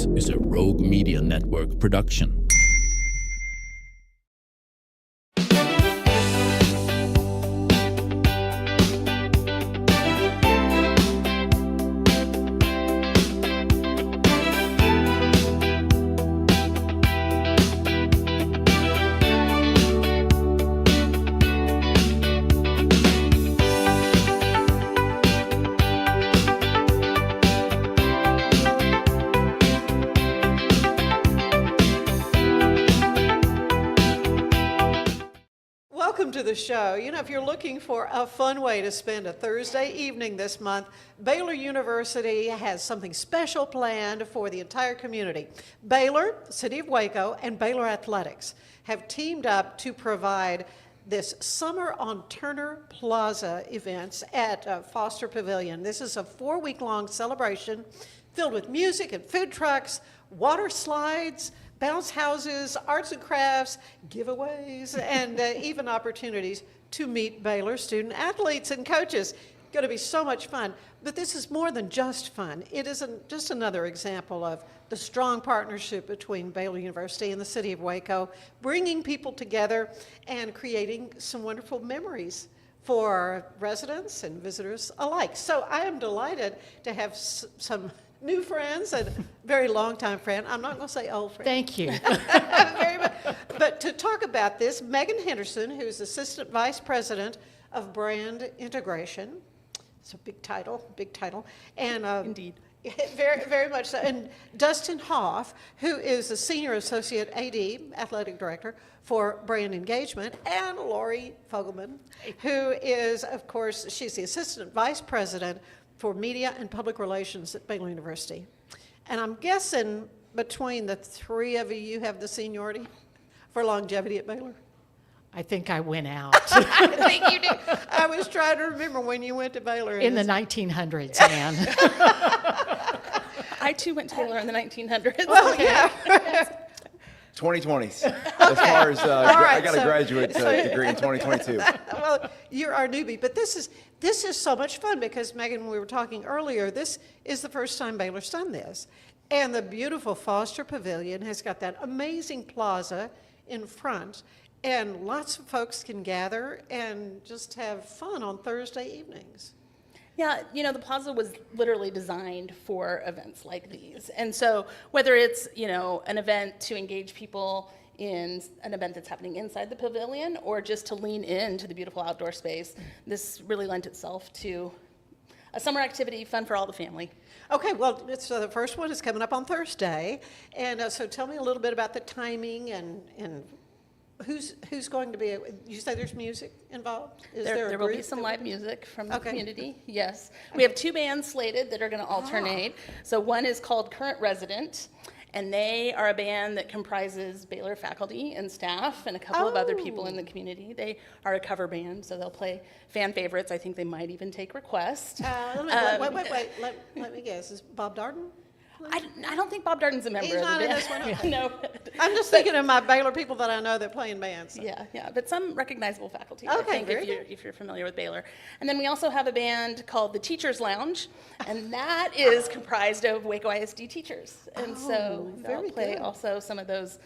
This is a Rogue Media Network production. Welcome to the show. You know, if you're looking for a fun way to spend a Thursday evening this month, Baylor University has something special planned for the entire community. Baylor, City of Waco, and Baylor Athletics have teamed up to provide this Summer on Turner Plaza events at Foster Pavilion. This is a 4-week-long celebration filled with music and food trucks, water slides, bounce houses, arts and crafts, giveaways, and even opportunities to meet Baylor student athletes and coaches. Going to be so much fun. But this is more than just fun. It isn't just another example of the strong partnership between Baylor University and the City of Waco, bringing people together and creating some wonderful memories for residents and visitors alike. So I am delighted to have some new friends and very long-time friend. I'm not going to say old friend. Thank you. Very much. But to talk about this, Megan Henderson, who's Assistant Vice President of Brand Integration. It's a big title. And Indeed. Very, very much so. And Justin Hoff, who is the Senior Associate AD, Athletic Director for Brand Engagement, and Lori Fogleman, who is, of course, she's the Assistant Vice President for Media and Public Relations at Baylor University. And I'm guessing between the three of you, you have the seniority for longevity at Baylor? I think I went out. I think you did. I was trying to remember when you went to Baylor. In the 1900s, Ann. I too went to Baylor in the 1900s. Well, yeah. 2020s. As far as right, I got a graduate degree in 2022. Well, you're our newbie, but this is so much fun because, Megan, we were talking earlier, this is the first time Baylor's done this. And the beautiful Foster Pavilion has got that amazing plaza in front, and lots of folks can gather and just have fun on Thursday evenings. Yeah, you know, the plaza was literally designed for events like these. And so whether it's, you know, an event to engage people in an event that's happening inside the pavilion or just to lean into the beautiful outdoor space, this really lent itself to a summer activity, fun for all the family. Okay, well, so the first one is coming up on Thursday. And so tell me a little bit about the timing and who's going to be, you say there's music involved? There will be some live music from the community, yes. We have 2 bands slated that are going to alternate. So one is called Current Resident, and they are a band that comprises Baylor faculty and staff and a couple of other people in the community. They are a cover band, so they'll play fan favorites. I think they might even take requests. Wait, let me guess. Is Bob Darden? I don't think Bob Darden's a member He's of the not in band. this one? Okay. No. I'm just thinking of my Baylor people that I know that play in bands. So. Yeah, but some recognizable faculty, Okay, I think, very if you're familiar with Baylor. And then we also have a band called the Teachers Lounge, and that is comprised of Waco ISD teachers. And so they'll play also some of those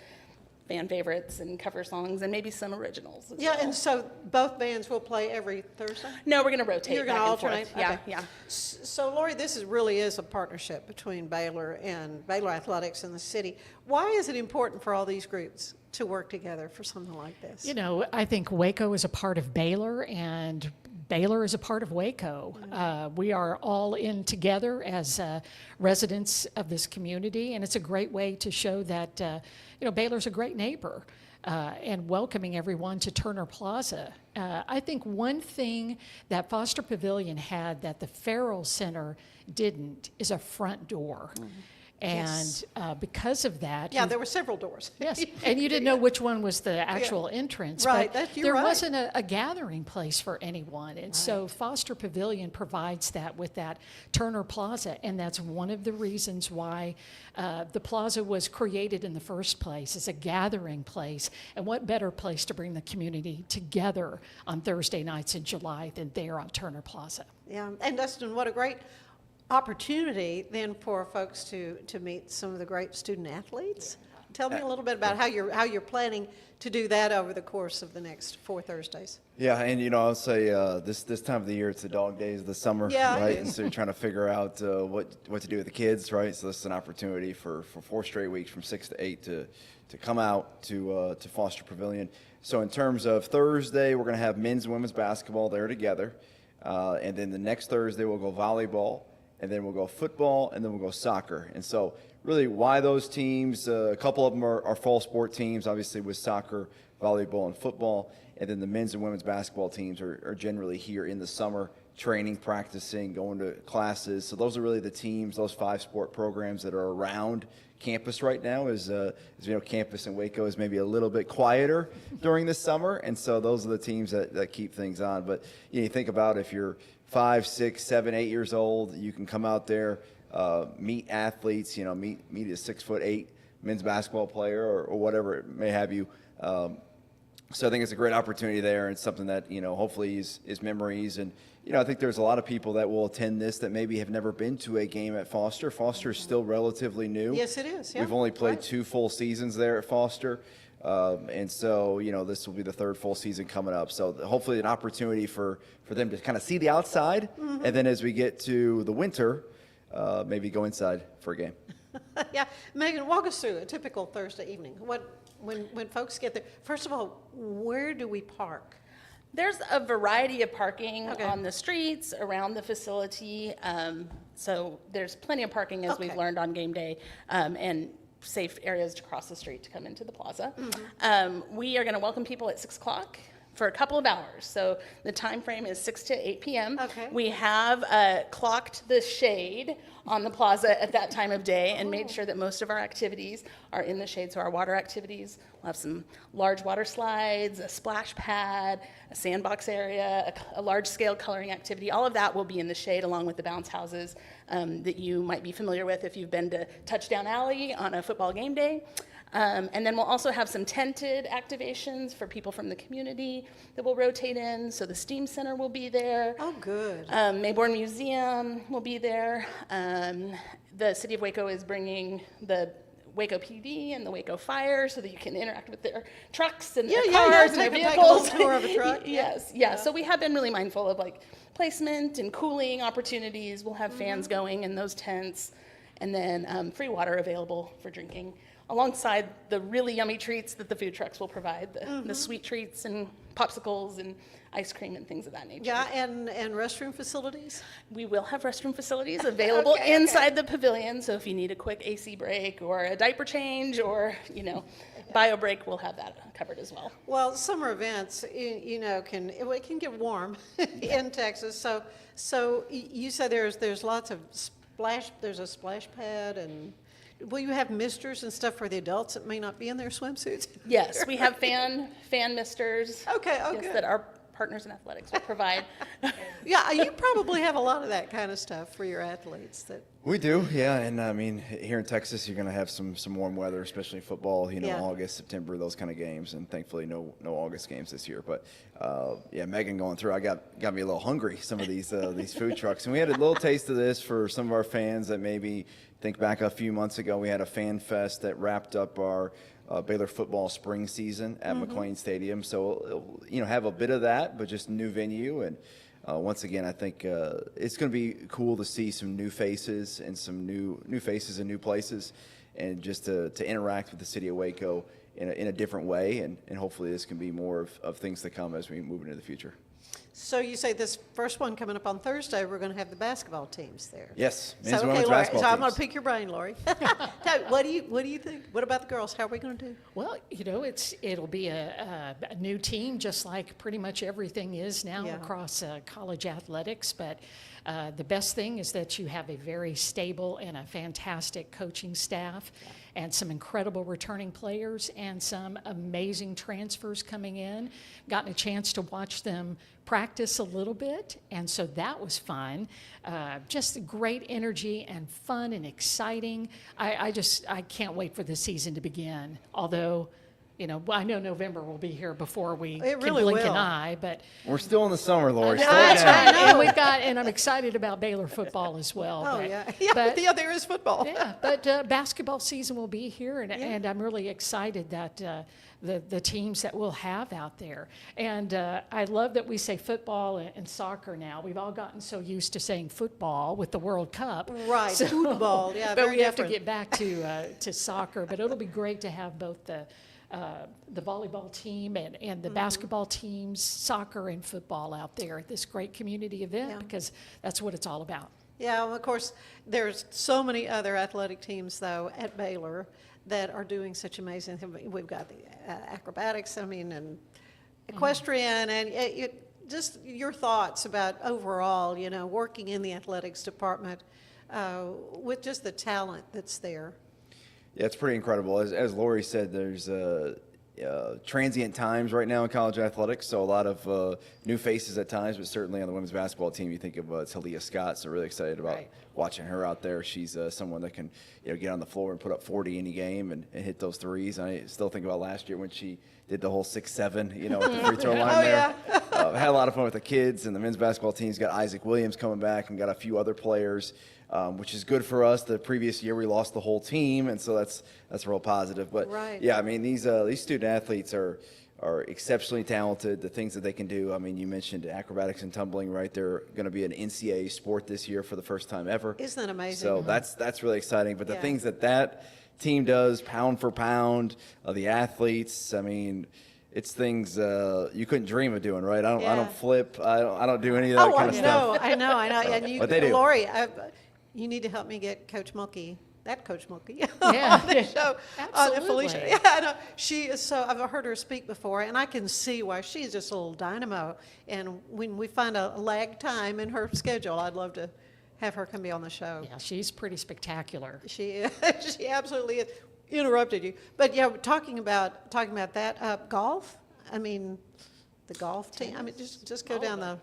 fan favorites and cover songs and maybe some originals as well. And so both bands will play every Thursday? No, we're going to rotate. You're going to alternate? Yeah, Okay. yeah. So, Lori, this really is a partnership between Baylor and Baylor Athletics and the city. Why is it important for all these groups to work together for something like this? You know, I think Waco is a part of Baylor, and Baylor is a part of Waco. We are all in together as residents of this community, and it's a great way to show that, you know, Baylor's a great neighbor and welcoming everyone to Turner Plaza. I think one thing that Foster Pavilion had that the Farrell Center didn't is a front door. And because of that, yeah, there were several doors. yes, and you didn't know which one was the actual entrance. Right, but you're there right. wasn't a gathering place for anyone, and so Foster Pavilion provides that with that Turner Plaza, and that's one of the reasons why the plaza was created in the first place, as a gathering place. And what better place to bring the community together on Thursday nights in July than there on Turner Plaza? Yeah, and Dustin, what a great opportunity then for folks to meet some of the great student athletes. Tell me a little bit about how you're planning to do that over the course of the next 4 Thursdays. Yeah, and I'll say this time of the year, it's the dog days of the summer, Yeah, right? it And is. so you're trying to figure out what to do with the kids, right? So this is an opportunity for 4 straight weeks from 6 to 8 to come out to Foster Pavilion. So in terms of Thursday, we're going to have men's and women's basketball there together, and then the next Thursday we'll go volleyball, and then we'll go football, and then we'll go soccer. And so really why those teams, a couple of them are fall sport teams, obviously with soccer, volleyball, and football. And then the men's and women's basketball teams are generally here in the summer, training, practicing, going to classes. So those are really the teams, those 5 sport programs that are around campus right now. As campus in Waco is maybe a little bit quieter during the summer. And so those are the teams that keep things on. But you think about if you're 5, 6, 7, 8 years old, you can come out there, meet athletes, meet a 6'8" men's basketball player or whatever it may have you. So I think it's a great opportunity there, and something that hopefully is memories. And I think there's a lot of people that will attend this that maybe have never been to a game at Foster. Foster is still relatively new. Yes, it is. Yeah. We've only played Right. 2 full seasons there at Foster. And so, this will be the 3rd full season coming up. So hopefully an opportunity for them to kind of see the outside. Mm-hmm. And then as we get to the winter, maybe go inside for a game. Yeah, Megan, walk us through a typical Thursday evening. When folks get there, first of all, where do we park? There's a variety of parking Okay. on the streets, around the facility. So there's plenty of parking, as Okay. we've learned on game day, and safe areas to cross the street to come into the plaza. Mm-hmm. We are going to welcome people at 6 o'clock for a couple of hours. So the time frame is 6 to 8 p.m. Okay. We have clocked the shade on the plaza at that time of day and made sure that most of our activities are in the shade. So our water activities, we'll have some large water slides, a splash pad, a sandbox area, a large-scale coloring activity. All of that will be in the shade along with the bounce houses that you might be familiar with if you've been to Touchdown Alley on a football game day. And then we'll also have some tented activations for people from the community that will rotate in. So the STEAM Center will be there. Oh, good. Mayborn Museum will be there. The City of Waco is bringing the Waco PD and the Waco Fire so that you can interact with their trucks and their cars and their take vehicles. a little tour of a truck. Yes, yeah. So we have been really mindful of placement and cooling opportunities. We'll have fans going in those tents, and then free water available for drinking, alongside the really yummy treats that the food trucks will provide, the sweet treats and popsicles and ice cream and things of that nature. Yeah, and restroom facilities? We will have restroom facilities available inside the pavilion, so if you need a quick AC break or a diaper change or, bio break, we'll have that covered as well. Well, summer events, it can get warm in Texas. So you said there's lots of there's a splash pad, and will you have misters and stuff for the adults that may not be in their swimsuits? Yes, we have fan misters. Okay, yes, good. that our partners in athletics will provide. Yeah, you probably have a lot of that kind of stuff for your athletes. We do, yeah, and I mean, here in Texas, you're going to have some warm weather, especially football. Yeah. August, September, those kind of games, and thankfully, no August games this year. But yeah, Megan going through, I got me a little hungry. Some of these food trucks, and we had a little taste of this for some of our fans that maybe think back a few months ago. We had a fan fest that wrapped up our Baylor football spring season at McLean Stadium. So have a bit of that, but just a new venue. And once again, I think it's going to be cool to see some new faces and some new faces in new places, and just to interact with the city of Waco in a different way. And hopefully this can be more of things to come as we move into the future. So you say this first one coming up on Thursday, we're going to have the basketball teams there. Yes, So, men's and okay, women's Lori, basketball so I'm going teams. to pick your brain, Lori. Now, what do you think? What about the girls? How are we going to do? Well, it'll be a new team, just like pretty much everything is now Yeah. across college athletics. But the best thing is that you have a very stable and a fantastic coaching staff, and some incredible returning players, and some amazing transfers coming in. Gotten a chance to watch them practice a little bit, and so that was fun. Just great energy and fun and exciting. I can't wait for the season to begin. Although I know November will be here before we It can really blink will. an eye, but We're still in the summer, Lori. I Slow know, down. and I'm excited about Baylor football as well. Oh, but, yeah. Yeah, but, there is football. yeah, but basketball season will be here, and I'm really excited that the teams that we'll have out there. And I love that we say football and soccer now. We've all gotten so used to saying football with the World Cup. Right, football, yeah, but very we have to different. get back to soccer. But it'll be great to have both the volleyball team and the basketball teams, soccer and football out there at this great community event, because that's what it's all about. Yeah, well, of course, there's so many other athletic teams, though, at Baylor that are doing such amazing things. We've got the acrobatics, and equestrian, and just your thoughts about overall, working in the athletics department with just the talent that's there. Yeah, it's pretty incredible. As Lori said, there's transient times right now in college athletics, so a lot of new faces at times, but certainly on the women's basketball team, you think of Talia Scott, so really excited about watching her out there. She's someone that can get on the floor and put up 40 any game and hit those threes. I still think about last year when she did the whole 6-7, at the free throw line there. Yeah. Had a lot of fun with the kids, and the men's basketball team's got Isaac Williams coming back and got a few other players. Which is good for us. The previous year we lost the whole team, and so that's real positive. But yeah, these student athletes are exceptionally talented. The things that they can do. You mentioned acrobatics and tumbling, right? They're going to be an NCAA sport this year for the first time ever. Isn't that amazing? So that's really exciting. But the things that team does, pound for pound, the athletes. It's things you couldn't dream of doing, right? I don't flip. I don't do any of that kind of stuff. I know. And But they do. Lori, you need to help me get Coach Mulkey, Yeah. on the show. Absolutely. Felicia. Yeah, I know. She is so, I've heard her speak before, and I can see why she's just a little dynamo. And when we find a lag time in her schedule, I'd love to have her come be on the show. Yeah, she's pretty spectacular. She is. She absolutely is. Interrupted you. But yeah, talking about that, golf, the golf team, just go down the...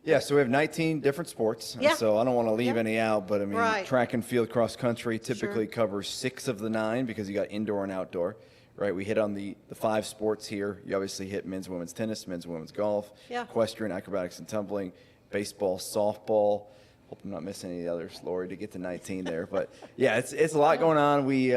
Yeah, so we have 19 different sports, Yeah. so I don't want to leave any out, but Right. track and field cross country typically covers 6 of the 9 because you got indoor and outdoor, right? We hit on the 5 sports here. You obviously hit men's and women's tennis, men's and women's golf, equestrian, acrobatics and tumbling, baseball, softball. Hope I'm not missing any of the others, Lori, to get to 19 there. But yeah, it's a lot going on. We,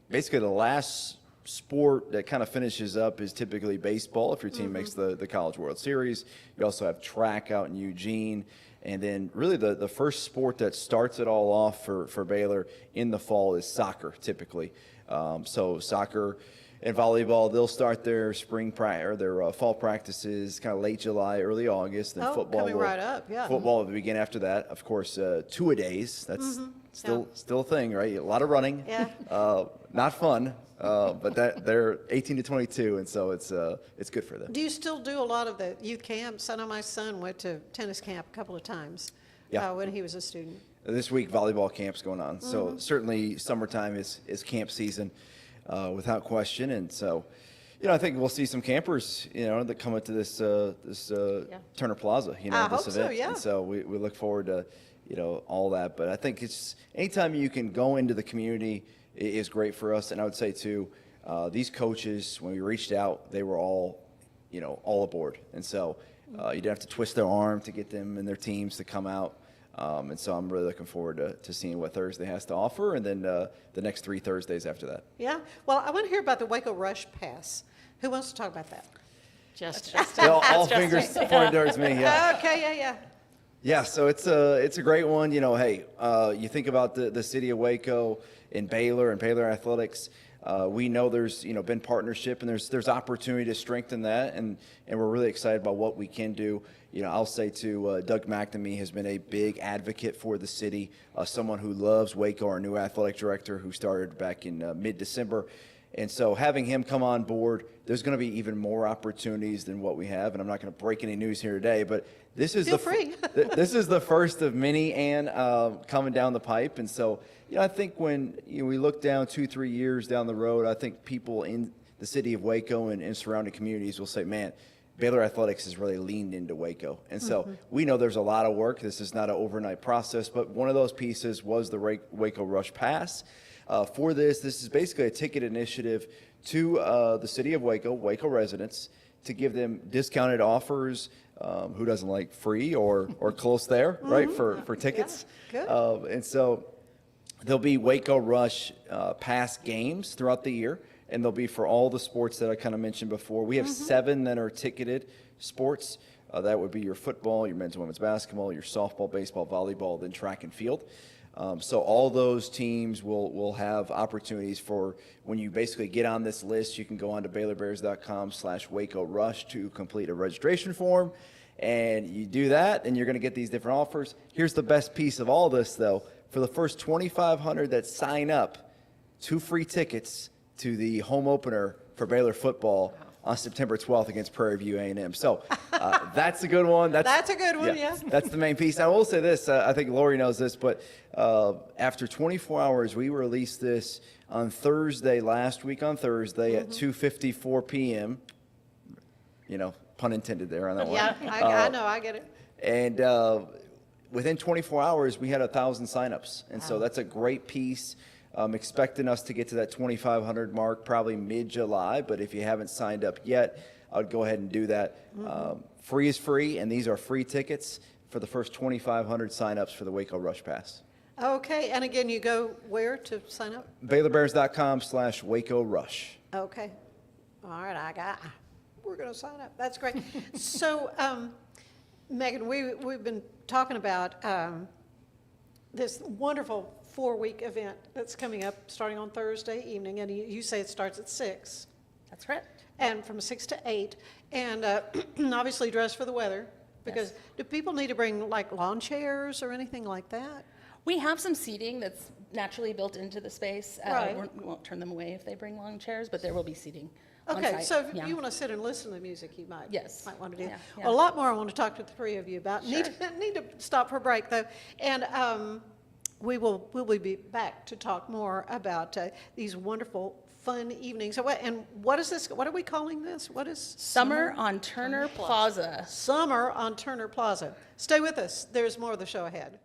basically the last sport that kind of finishes up is typically baseball if your team makes the College World Series. You also have track out in Eugene. And then really the first sport that starts it all off for Baylor in the fall is soccer typically. So soccer and volleyball, they'll start their fall practices kind of late July, early August. And football coming right up, yeah. Football will begin after that. Of course, two-a-days. That's still a thing, right? A lot of running. Yeah. Not fun. But they're 18 to 22, and so it's good for them. Do you still do a lot of the youth camps? I know my son went to tennis camp a couple of times when he was a student. This week, volleyball camp's going on. So certainly summertime is camp season without question. And so, I think we'll see some campers, that come into this Turner Plaza, I this hope event. so, yeah. And so we look forward to, all that. But I think it's anytime you can go into the community is great for us. And I would say too, these coaches, when we reached out, they were all aboard. And so you didn't have to twist their arm to get them and their teams to come out. And so I'm really looking forward to seeing what Thursday has to offer, and then the next 3 Thursdays after that. Yeah. Well, I want to hear about the Waco Rush Pass. Who wants to talk about that? Justin. All fingers pointed towards me. Yeah. Okay. Yeah. Yeah. So it's a great one. You think about the city of Waco and Baylor athletics. We know there's been partnership, and there's opportunity to strengthen that, and we're really excited about what we can do. I'll say too, Doug McNamee has been a big advocate for the city, someone who loves Waco, our new athletic director who started back in mid-December. And so having him come on board, there's going to be even more opportunities than what we have. And I'm not going to break any news here today, but this is this is the first of many coming down the pipe. And so, I think when we look down 2-3 years down the road, I think people in the city of Waco and surrounding communities will say, man, Baylor Athletics has really leaned into Waco. And so we know there's a lot of work. This is not an overnight process, but one of those pieces was the Waco Rush Pass. For this is basically a ticket initiative to the city of Waco residents, to give them discounted offers. Who doesn't like free or close there, right, for tickets? Yeah, good. And so there'll be Waco Rush pass games throughout the year, and they'll be for all the sports that I kind of mentioned before. We have 7 that are ticketed sports. That would be your football, your men's and women's basketball, your softball, baseball, volleyball, then track and field. So all those teams will have opportunities for, when you basically get on this list, you can go on to BaylorBears.com/Waco Rush to complete a registration form. And you do that, and you're going to get these different offers. Here's the best piece of all this, though. For the first 2,500 that sign up, 2 free tickets to the home opener for Baylor football on September 12th against Prairie View A&M. So that's a good one. That's a good one, yeah. That's the main piece. I will say this, I think Lori knows this, but after 24 hours, we released this on Thursday, last week on Thursday at 2:54 p.m. You know, pun intended there on that one. Yeah, I know, I get it. And within 24 hours, we had 1,000 signups. And so that's a great piece. I'm expecting us to get to that 2,500 mark probably mid-July, but if you haven't signed up yet, I'd go ahead and do that. Free is free, and these are free tickets for the first 2,500 signups for the Waco Rush Pass. Okay, and again, you go where to sign up? BaylorBears.com/Waco Rush. Okay. All right, we're going to sign up. That's great. So, Megan, we've been talking about this wonderful 4-week event that's coming up starting on Thursday evening, and you say it starts at 6. That's correct. And from 6 to 8, and obviously dress for the weather, because do people need to bring like lawn chairs or anything like that? We have some seating that's naturally built into the space. Right. We won't turn them away if they bring lawn chairs, but there will be seating on Okay, site. so if Yeah. you want to sit and listen to music, you might want to do. Yeah, yeah. Well, a lot more I want to talk to the 3 of you about. Sure. Need to stop for a break though, and we'll be back to talk more about these wonderful fun evenings. So what is this? What are we calling this? What is Summer on Turner Plaza. Summer on Turner Plaza. Stay with us. There's more of the show ahead.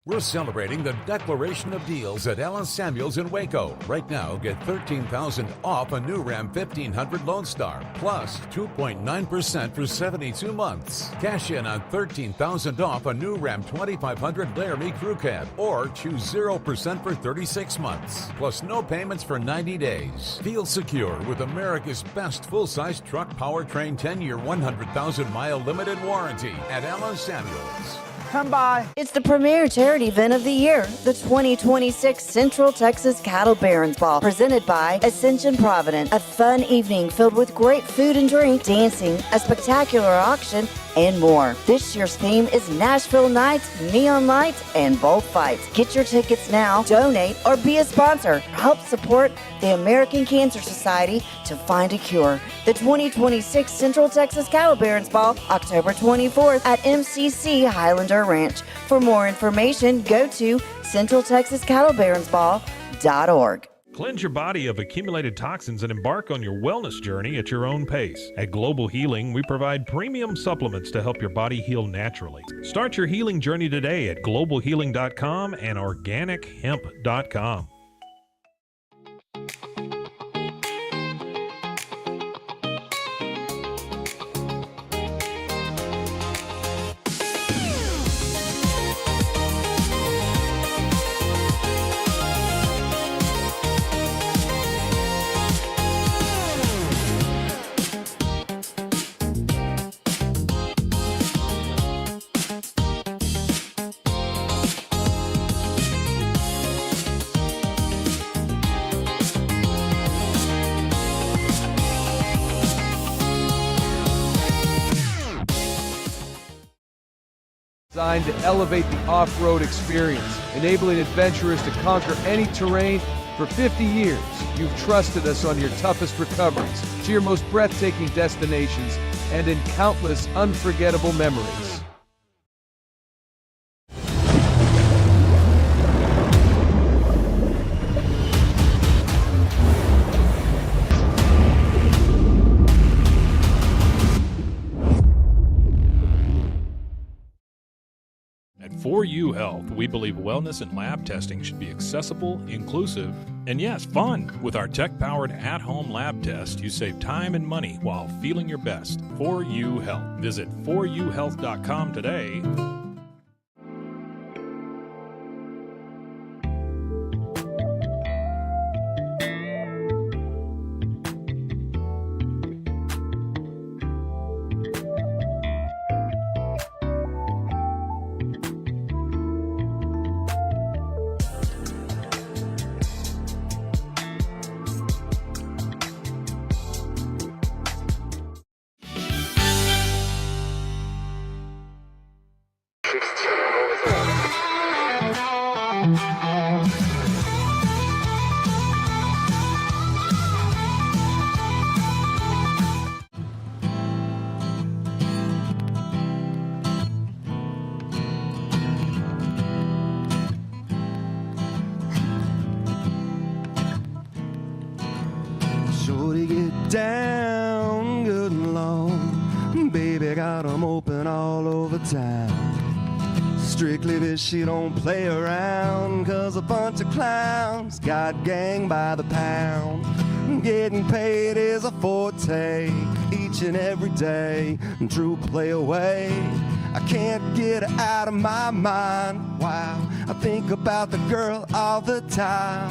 We're celebrating the Declaration of Deals at Allen Samuels in Waco. Right now, get $13,000 off a new Ram 1500 Lone Star, plus 2.9% for 72 months. Cash in on $13,000 off a new Ram 2500 Laramie Crew Cab, or choose 0% for 36 months, plus no payments for 90 days. Feel secure with America's best full-size truck powertrain 10-year, 100,000-mile limited warranty at Allen Samuels. Come by. It's the premier charity event of the year, the 2026 Central Texas Cattle Barons Ball, presented by Ascension Provident. A fun evening filled with great food and drink, dancing, a spectacular auction, and more. This year's theme is Nashville Nights, Neon Lights, and Bullfights. Get your tickets now, donate, or be a sponsor. Help support the American Cancer Society to find a cure. The 2026 Central Texas Cattle Barons Ball, October 24th at MCC Highlander Ranch. For more information, go to centraltexascattlebaronsball.org. Cleanse your body of accumulated toxins and embark on your wellness journey at your own pace. At Global Healing, we provide premium supplements to help your body heal naturally. Start your healing journey today at globalhealing.com and organichemp.com. Designed to elevate the off-road experience, enabling adventurers to conquer any terrain. For 50 years, you've trusted us on your toughest recoveries, to your most breathtaking destinations, and in countless unforgettable memories. For You Health, we believe wellness and lab testing should be accessible, inclusive, and yes, fun. With our tech-powered at-home lab test, you save time and money while feeling your best. For You Health. Visit foryouhealth.com today. Shorty get down good and long. Baby got 'em open all over town. Strictly this, she don't play around, 'cause a bunch of clowns got gang by the pound. Getting paid is a forte each and every day. True play away, I can't get her out of my mind. Wow, I think about the girl all the time.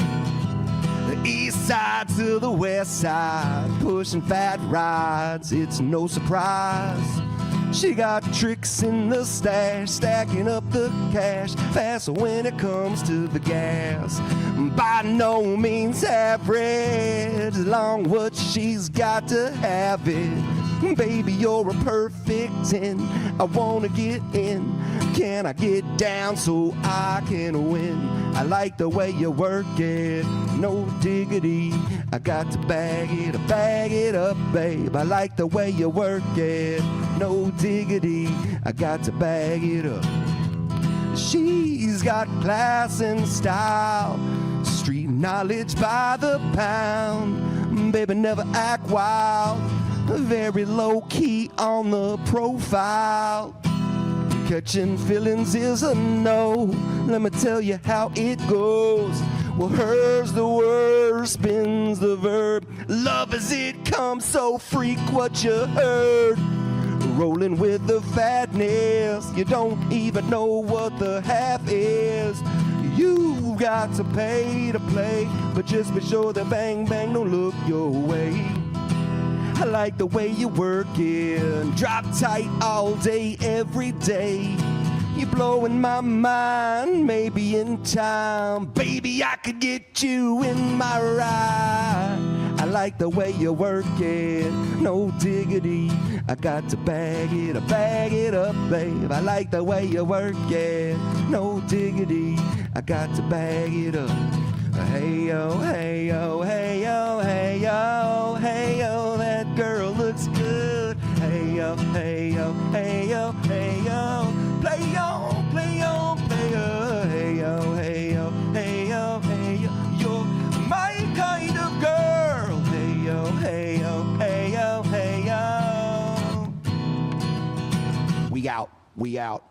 The east side to the west side, pushing fat rides, it's no surprise. She got tricks in the stash, stacking up the cash, faster when it comes to the gas. By no means average, along what she's got to have it. Baby, you're a perfect 10, I wanna get in. Can I get down so I can win? I like the way you work it, no diggity. I got to bag it up, babe. I like the way you work it, no diggity. I got to bag it up. She's got class and style, street knowledge by the pound. Baby, never act wild, very low key on the profile. Catching feelings is a no, let me tell you how it goes. Well, her's the word, spins the verb. Love as it comes, so freak what you heard. Rolling with the fatness, you don't even know what the half is. You got to pay to play, but just be sure that bang bang don't look your way. I like the way you work it, drop tight all day, every day. You're blowing my mind, maybe in time. Baby, I could get you in my ride. I like the way you work it, no diggity. I got to bag it up, babe. I like the way you work it, no diggity. I got to bag it up. Hey yo, hey yo, hey yo, hey yo, hey yo, that girl looks good. Hey yo, hey yo, hey yo, hey yo, play on, play on, play on. Hey yo, hey yo, hey yo, hey yo, you're my kind of girl. Hey yo, hey yo, hey yo, hey yo. We out, we out.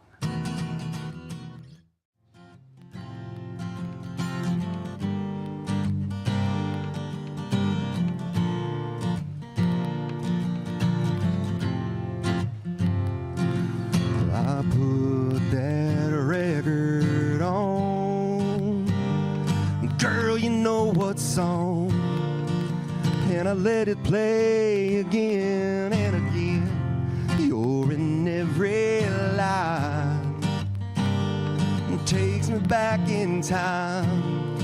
I put that record on, girl, you know what song, and I let it play again and again. You're in every line, it takes me back in time.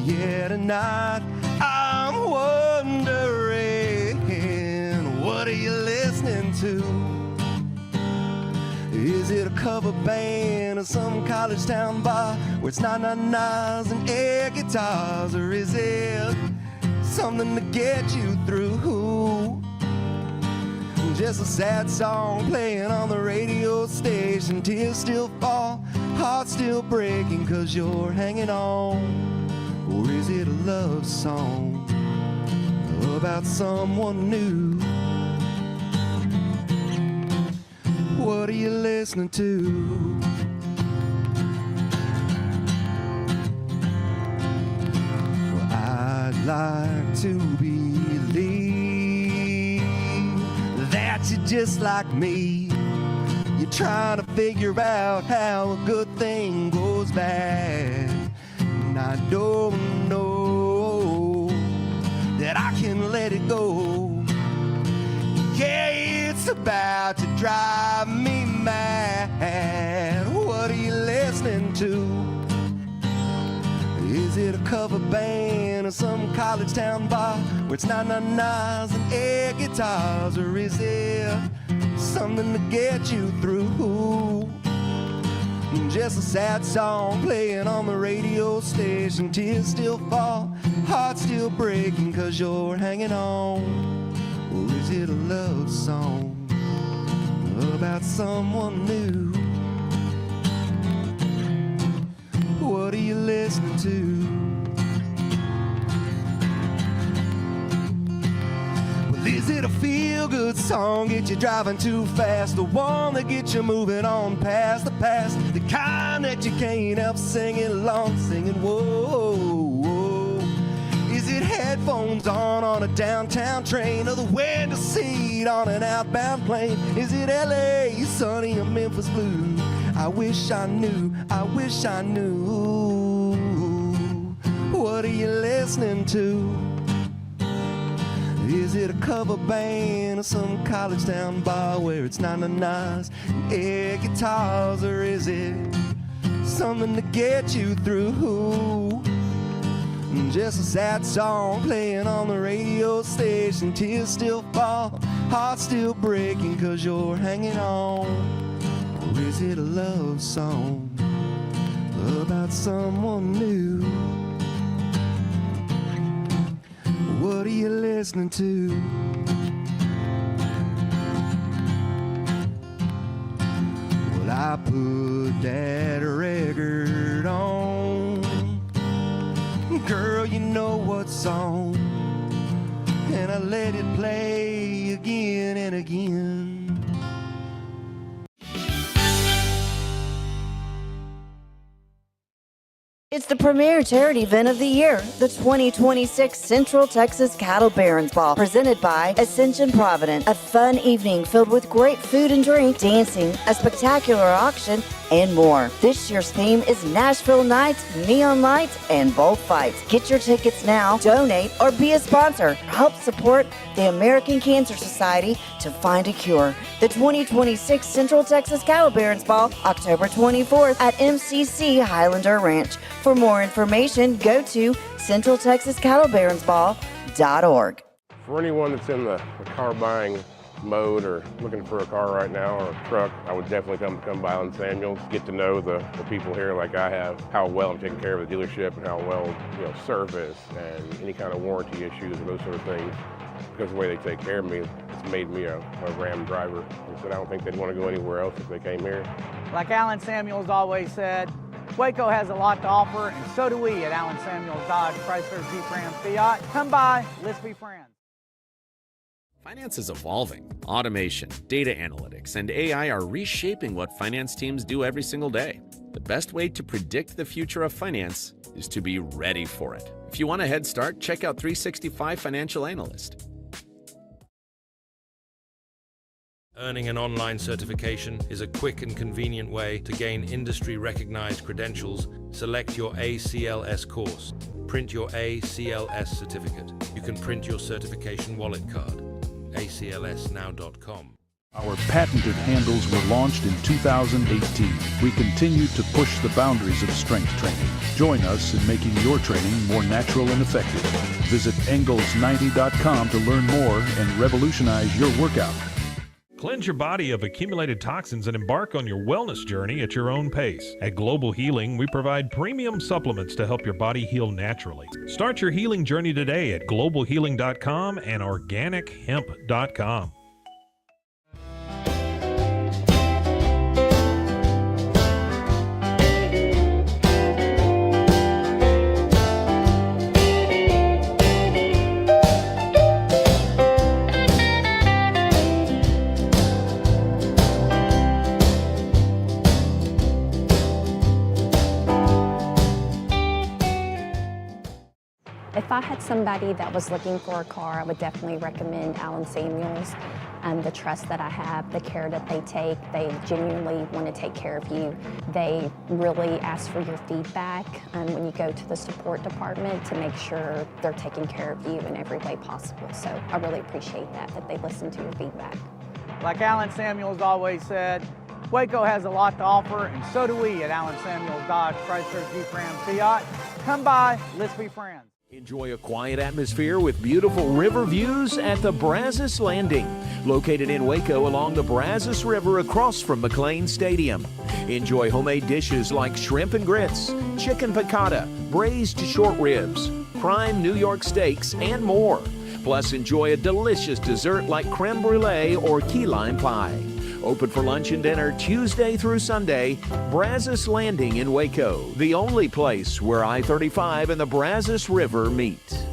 Yeah, tonight I'm wondering, what are you listening to? Is it a cover band or some college town bar where it's na-na-nas and air guitars? Or is it something to get you through? Just a sad song playing on the radio station. Tears still fall, heart still breaking 'cause you're hanging on. Or is it a love song about someone new? What are you listening to? like to believe that you're just like me. You're trying to figure out how a good thing goes bad. And I don't know that I can let it go. Yeah, it's about to drive me mad. What are you listening to? Is it a cover band or some college town bar where it's na-na-nas and air guitars? Or is it something to get you through? Just a sad song playing on the radio station. Tears still fall, heart still breaking 'cause you're hanging on. Or is it a love song about someone new? What are you listening to? Well, is it a feel-good song, get you driving too fast? The one that gets you moving on past the past? The kind that you can't help singing along, singing whoa, whoa. Is it headphones on a downtown train, or the window seat on an outbound plane? Is it LA sunny or Memphis blue? I wish I knew, I wish I knew. What are you listening to? Is it a cover band or some college town bar where it's na-na-nas and air guitars? Or is it something to get you through? Just a sad song playing on the radio station. Tears still fall, heart still breaking 'cause you're hanging on. Or is it a love song about someone new? What are you listening to? Well, I put that record on. Girl, you know what's on. And I let it play again and again. It's the premier charity event of the year, the 2026 Central Texas Cattle Barons Ball, presented by Ascension Provident. A fun evening filled with great food and drink, dancing, a spectacular auction, and more. This year's theme is Nashville Nights, Neon Lights, and Bullfights. Get your tickets now, donate, or be a sponsor. Help support the American Cancer Society to find a cure. The 2026 Central Texas Cattle Barons Ball, October 24th at MCC Highlander Ranch. For more information, go to centraltexascattlebaronsball.org. For anyone that's in the car buying mode or looking for a car right now or a truck, I would definitely come by Allen Samuels, get to know the people here like I have, how well I'm taking care of the dealership and how well, service and any kind of warranty issues and those sort of things. Because of the way they take care of me, it's made me a Ram driver. And so I don't think they'd want to go anywhere else if they came here. Like Allen Samuels always said, Waco has a lot to offer, and so do we at Allen Samuels Dodge, Chrysler, Jeep, Ram, Fiat. Come by, let's be friends. Finance is evolving. Automation, data analytics, and AI are reshaping what finance teams do every single day. The best way to predict the future of finance is to be ready for it. If you want a head start, check out 365 Financial Analyst. Earning an online certification is a quick and convenient way to gain industry-recognized credentials. Select your ACLS course. Print your ACLS certificate. You can print your certification wallet card. aclsnow.com. Our patented handles were launched in 2018. We continue to push the boundaries of strength training. Join us in making your training more natural and effective. Visit Engels90.com to learn more and revolutionize your workout. Cleanse your body of accumulated toxins and embark on your wellness journey at your own pace. At Global Healing, we provide premium supplements to help your body heal naturally. Start your healing journey today at globalhealing.com and organichemp.com. If I had somebody that was looking for a car, I would definitely recommend Allen Samuels. The trust that I have, the care that they take, they genuinely want to take care of you. They really ask for your feedback when you go to the support department to make sure they're taking care of you in every way possible. So I really appreciate that they listen to your feedback. Like Allen Samuels always said, Waco has a lot to offer, and so do we at Allen Samuels Dodge, Chrysler, Jeep, Ram, Fiat. Come by, let's be friends. Enjoy a quiet atmosphere with beautiful river views at the Brazos Landing, located in Waco along the Brazos River across from McLean Stadium. Enjoy homemade dishes like shrimp and grits, chicken piccata, braised short ribs, prime New York steaks, and more. Plus, enjoy a delicious dessert like creme brulee or key lime pie. Open for lunch and dinner Tuesday through Sunday. Brazos Landing in Waco, the only place where I-35 and the Brazos River meet.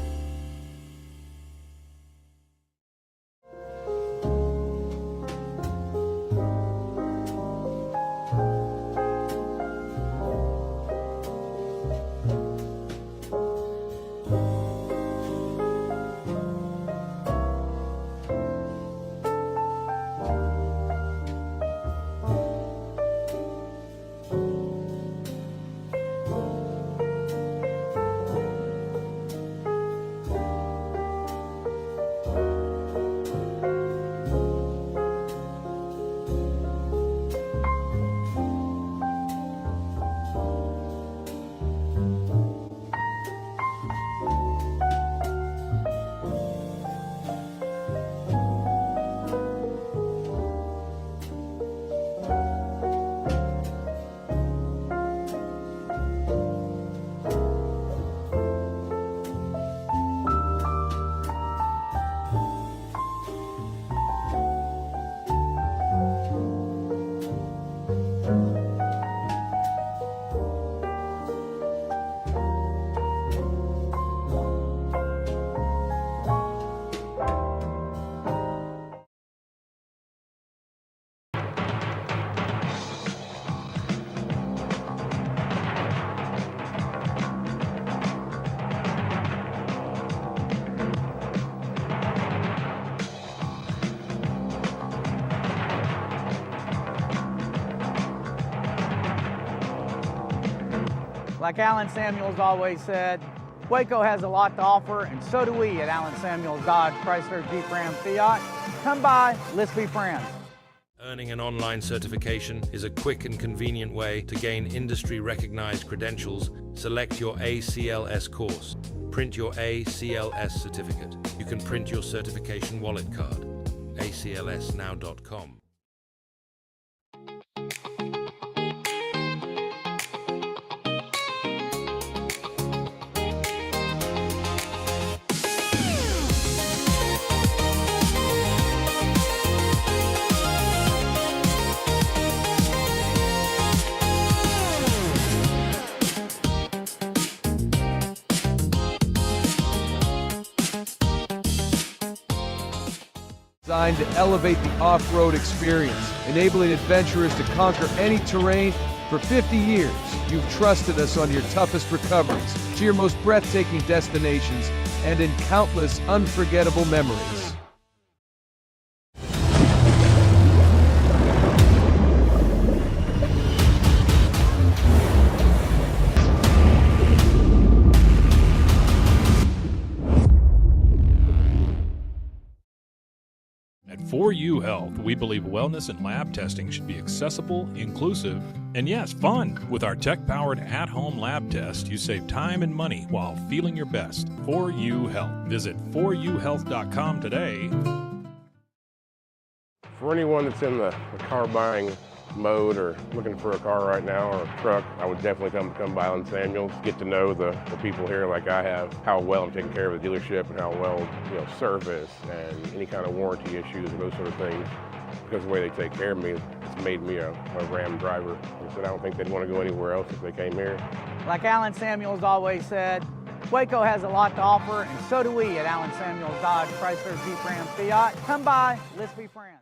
Like Allen Samuels always said, Waco has a lot to offer, and so do we at Allen Samuels Dodge, Chrysler, Jeep, Ram, Fiat. Come by, let's be friends. Earning an online certification is a quick and convenient way to gain industry-recognized credentials. Select your ACLS course. Print your ACLS certificate. You can print your certification wallet card. aclsnow.com. Designed to elevate the off-road experience, enabling adventurers to conquer any terrain. For 50 years, you've trusted us on your toughest recoveries, to your most breathtaking destinations, and in countless unforgettable memories. At 4U Health, we believe wellness and lab testing should be accessible, inclusive, and yes, fun. With our tech-powered at-home lab test, you save time and money while feeling your best. 4U Health. Visit 4uhealth.com today. For anyone that's in the car buying mode or looking for a car right now or a truck, I would definitely come by Allen Samuels, get to know the people here like I have, how well I'm taking care of the dealership and how well, service and any kind of warranty issues and those sort of things. Because of the way they take care of me, it's made me a Ram driver. I said I don't think they'd want to go anywhere else if they came here. Like Allen Samuels always said, Waco has a lot to offer, and so do we at Allen Samuels Dodge, Chrysler, Jeep, Ram, Fiat. Come by, let's be friends.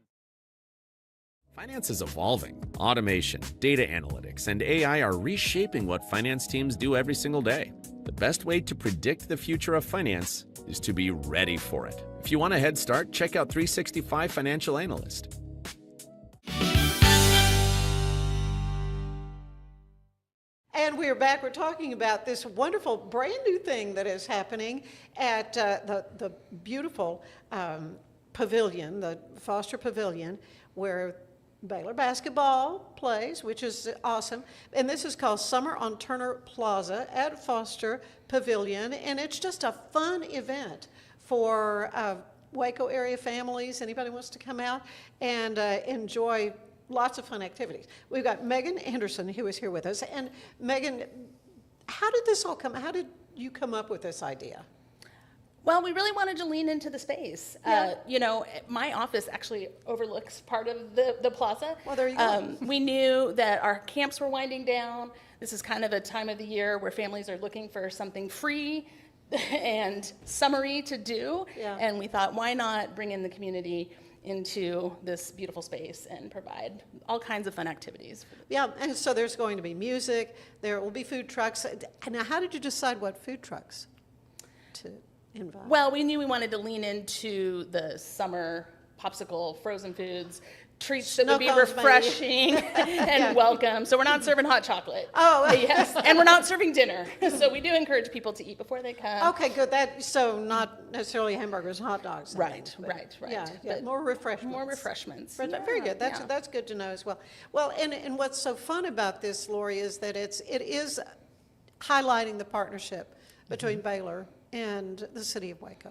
Finance is evolving. Automation, data analytics, and AI are reshaping what finance teams do every single day. The best way to predict the future of finance is to be ready for it. If you want a head start, check out 365 Financial Analyst. And we're back. We're talking about this wonderful brand new thing that is happening at the beautiful pavilion, the Foster Pavilion, where Baylor basketball plays, which is awesome. And this is called Summer on Turner Plaza at Foster Pavilion. And it's just a fun event for Waco area families. Anybody wants to come out and enjoy lots of fun activities. We've got Megan Henderson, who is here with us. And Megan, how did this all come? How did you come up with this idea? Well, we really wanted to lean into the space. Yeah. You know, my office actually overlooks part of the plaza. Well, there you go. We knew that our camps were winding down. This is kind of a time of the year where families are looking for something free and summery to do. Yeah. And we thought, why not bring in the community into this beautiful space and provide all kinds of fun activities. Yeah, and so there's going to be music, there will be food trucks. Now, how did you decide what food trucks to invite? Well, we knew we wanted to lean into the summer popsicle, frozen foods, treats that would be refreshing and welcome. So we're not serving hot chocolate. Oh, yes, and we're not serving dinner. So we do encourage people to eat before they come. Okay, good. So not necessarily hamburgers and hot dogs. Right, right. Yeah, But more refreshments. More refreshments. Very good. That's good to know as well. Well, and what's so fun about this, Lori, is that it is highlighting the partnership between Baylor and the city of Waco.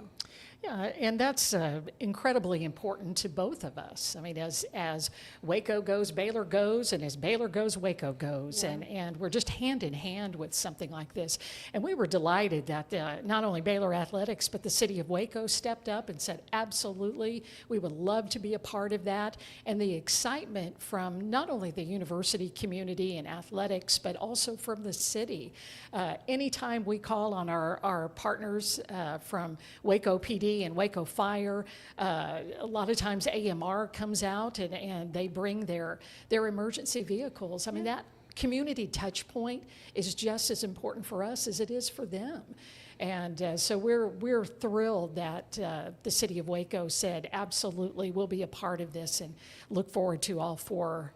Yeah, and that's incredibly important to both of us. I mean, as Waco goes, Baylor goes, and as Baylor goes, Waco goes, Yeah. and we're just hand in hand with something like this. And we were delighted that not only Baylor Athletics, but the city of Waco stepped up and said, absolutely, we would love to be a part of that. And the excitement from not only the university community and athletics, but also from the city. Anytime we call on our partners from Waco PD and Waco Fire, a lot of times AMR comes out and they bring their emergency vehicles. I mean, that community touch point is just as important for us as it is for them. And so we're thrilled that the city of Waco said, absolutely, we'll be a part of this, and look forward to all four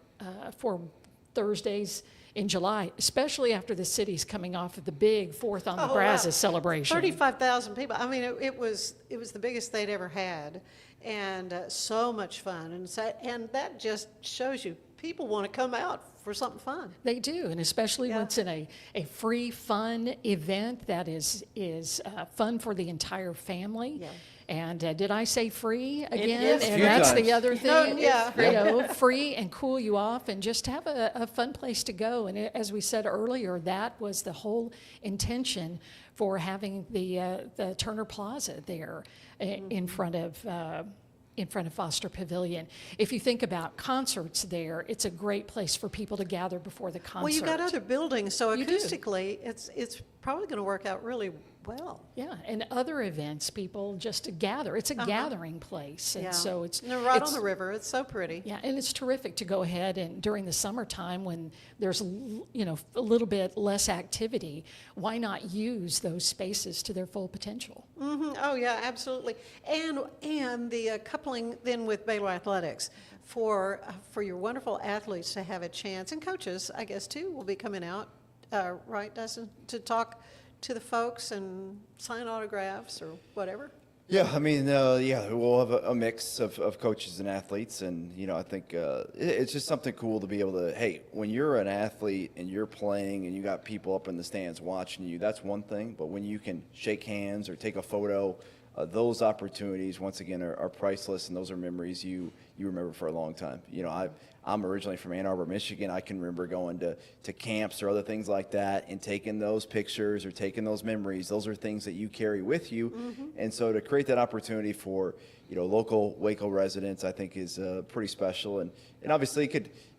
Thursdays in July, especially after the city's coming off of the big Fourth on the Brazos celebration. 35,000 people. I mean, it was the biggest they'd ever had, and so much fun. And that just shows you people want to come out for something fun. They do, and especially when it's in a free, fun event that is fun for the entire family. Yeah. And did I say free again? is. And that's the other thing. Yeah. You know, free and cool you off and just have a fun place to go. And as we said earlier, that was the whole intention for having the Turner Plaza there in front of Foster Pavilion. If you think about concerts there, it's a great place for people to gather before the concert. Well, you've got other buildings, so You do. acoustically, it's probably going to work out really well. Yeah, and other events, people just to gather. It's a gathering place, and so it's And they're right it's- on the river. It's so pretty. Yeah, and it's terrific to go ahead and during the summertime when there's a little bit less activity, why not use those spaces to their full potential? Mm-hmm. Oh yeah, absolutely. And the coupling then with Baylor Athletics for your wonderful athletes to have a chance, and coaches, I guess too, will be coming out, right, Dustin, to talk to the folks and sign autographs or whatever. Yeah, I mean, we'll have a mix of coaches and athletes, and I think it's just something cool to be able to. Hey, when you're an athlete and you're playing and you got people up in the stands watching you, that's one thing. But when you can shake hands or take a photo, those opportunities once again are priceless, and those are memories you remember for a long time. I'm originally from Ann Arbor, Michigan. I can remember going to camps or other things like that and taking those pictures or taking those memories. Those are things that you carry with you. Mm-hmm. And so to create that opportunity for, local Waco residents, I think is pretty special. And obviously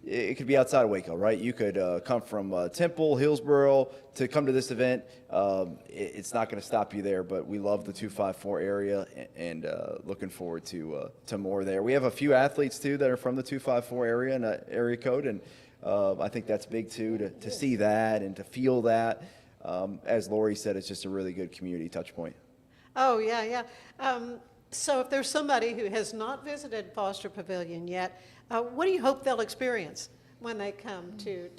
it could be outside of Waco, right? You could come from Temple, Hillsboro to come to this event. It's not going to stop you there, but we love the 254 area and looking forward to more there. We have a few athletes too that are from the 254 area and area code, and I think that's big too to see that and to feel that. As Lori said, it's just a really good community touch point. Oh, yeah. So if there's somebody who has not visited Foster Pavilion yet, what do you hope they'll experience when they come to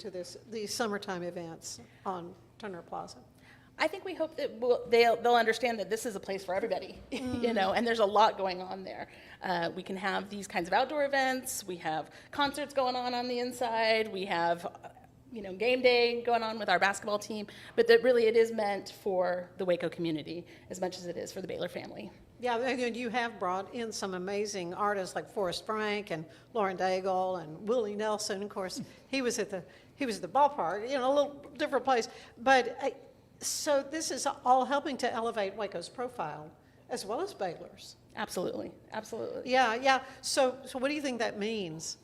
these summertime events on Turner Plaza? I think we hope that they'll understand that this is a place for everybody, and there's a lot going on there. We can have these kinds of outdoor events. We have concerts going on the inside. We have game day going on with our basketball team, but that really it is meant for the Waco community as much as it is for the Baylor family. Yeah, and you have brought in some amazing artists like Forrest Frank and Lauren Daigle and Willie Nelson. Of course, he was at the ballpark, a little different place. But so this is all helping to elevate Waco's profile as well as Baylor's. Absolutely. Yeah. So what do you think that means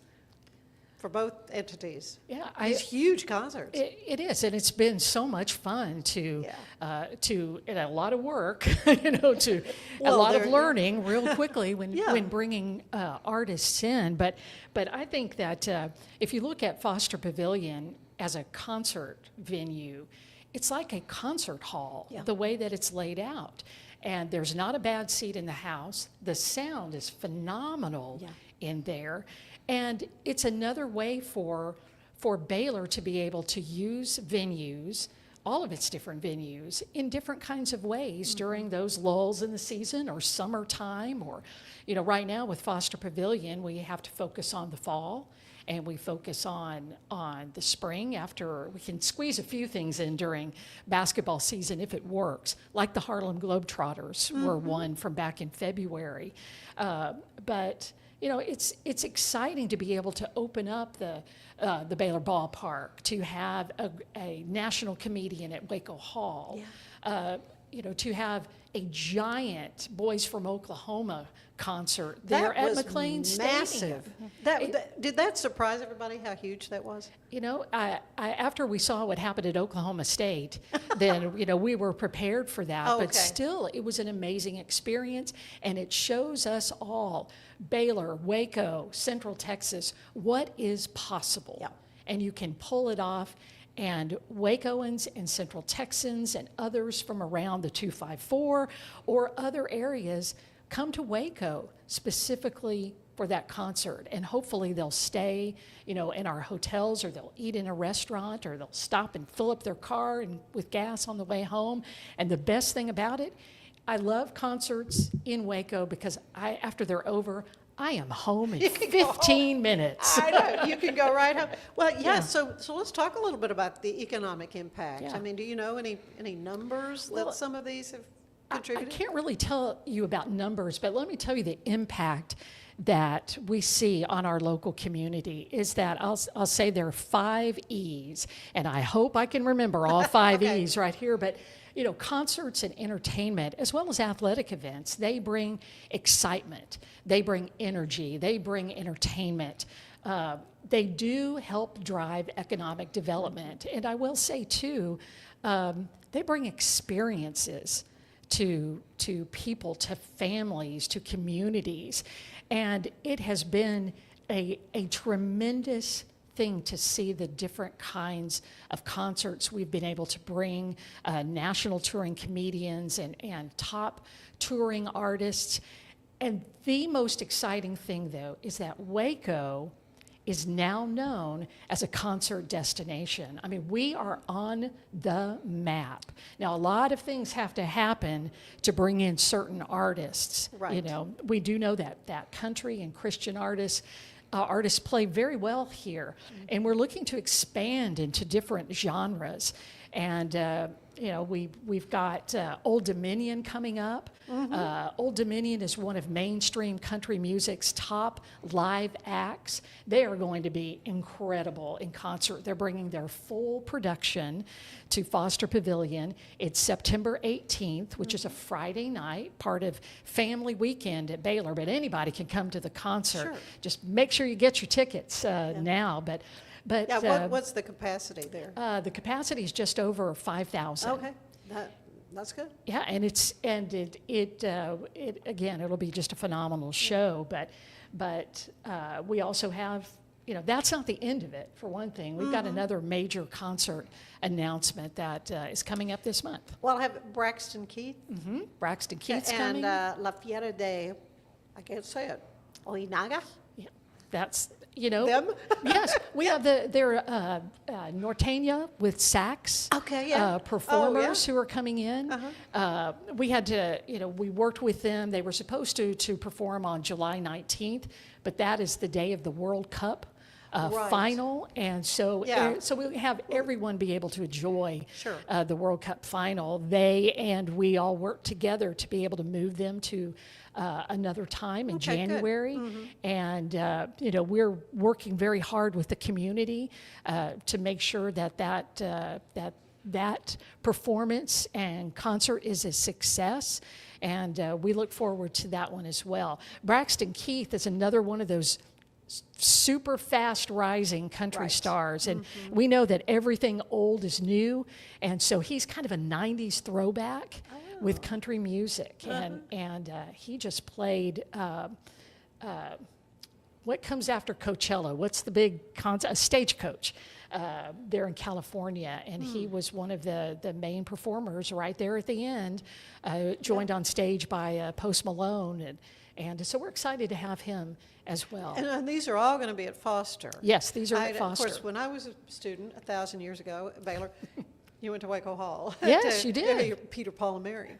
for both entities? Yeah, these huge concerts. It is, and it's been so much fun to and a lot of work, to a lot of learning real quickly when bringing artists in. But I think that if you look at Foster Pavilion as a concert venue, it's like a concert hall, the way that it's laid out. And there's not a bad seat in the house. The sound is phenomenal in there. And it's another way for Baylor to be able to use venues, all of its different venues, in different kinds of ways during those lulls in the season or summertime. Or, right now with Foster Pavilion, we have to focus on the fall, and we focus on the spring after we can squeeze a few things in during basketball season if it works, like the Harlem Globetrotters were one from back in February. But it's exciting to be able to open up the Baylor ballpark, to have a national comedian at Waco Hall, to have a giant Boys from Oklahoma concert there at McLean massive. Stadium. Did that surprise everybody how huge that was? After we saw what happened at Oklahoma State, then we were prepared for that. But still, it was an amazing experience, and it shows us all, Baylor, Waco, Central Texas, what is possible. Yeah. And you can pull it off. And Wacoans and Central Texans and others from around the 254 or other areas come to Waco specifically for that concert. And hopefully they'll stay, in our hotels, or they'll eat in a restaurant, or they'll stop and fill up their car with gas on the way home. And the best thing about it, I love concerts in Waco because after they're over, I am home in 15 minutes. I know, you can go right home. Well, so let's talk a little bit about the economic impact. Yeah. I mean, do you know any numbers that some of these have contributed? I can't really tell you about numbers, but let me tell you the impact that we see on our local community is that I'll say there are 5 E's, and I hope I can remember all 5 E's right here, but concerts and entertainment, as well as athletic events, they bring excitement, they bring energy, they bring entertainment. They do help drive economic development. And I will say, too, they bring experiences to people, to families, to communities. And it has been a tremendous thing to see the different kinds of concerts we've been able to bring, national touring comedians and top touring artists. And the most exciting thing, though, is that Waco is now known as a concert destination. I mean, we are on the map. Now, a lot of things have to happen to bring in certain artists. Right. We do know that country and Christian artists play very well here, and we're looking to expand into different genres. And we've got Old Dominion coming up. Old Dominion is one of mainstream country music's top live acts. They are going to be incredible in concert. They're bringing their full production to Foster Pavilion. It's September 18th, which is a Friday night, part of Family Weekend at Baylor, but anybody can come to the concert. Sure. Just make sure you get your tickets now. But what's the capacity there? the capacity is just over 5,000. Okay, that's good. Yeah, and it'll be just a phenomenal show. But we also have, that's not the end of it. For one thing, we've got another major concert announcement that is coming up this month. Well, I have Braxton Keith. Braxton Keith's and coming. La Fiera de, I can't say it, Oinaga? Yeah, that's them. Yes, we have their Norteña with sax. Okay, yeah. Performers who are coming in. We had to, we worked with them. They were supposed to perform on July 19th, but that is the day of the World Cup final, and so we have everyone be able to enjoy the World Cup final. They and we all work together to be able to move them to another time in January, and we're working very hard with the community to make sure that performance and concert is a success, and we look forward to that one as well. Braxton Keith is another one of those super fast rising country stars, and we know that everything old is new, and so he's kind of a 90s throwback with country music, and he just played what comes after Coachella? What's the big concert? Stagecoach there in California, and he was one of the main performers right there at the end, joined on stage by Post Malone, and so we're excited to have him as well. And these are all going to be at Foster. Yes, these are at Foster. Of course, when I was a student 1,000 years ago at Baylor, you went to Waco Hall. Yes, you did. Peter, Paul, and Mary.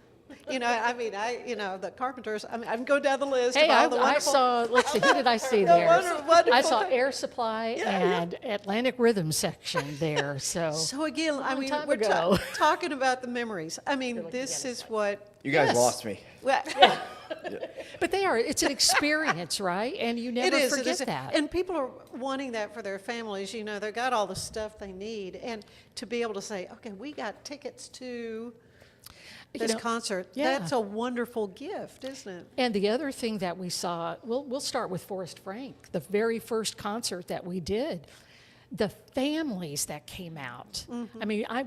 The Carpenters. I can go down the list. Hey, of all the wonderful. I saw. Let's see. Who did I see there? Wonderful I saw Air Supply and Atlantic Rhythm section there. So again, we're talking about the memories. This is what you guys lost me. Well, But it's an experience, right? And you never forget that. And people are wanting that for their families. They've got all the stuff they need, and to be able to say, okay, we got tickets to this concert. That's a wonderful gift, isn't it? And the other thing that we saw, we'll start with Forrest Frank, the very first concert that we did. The families that came out.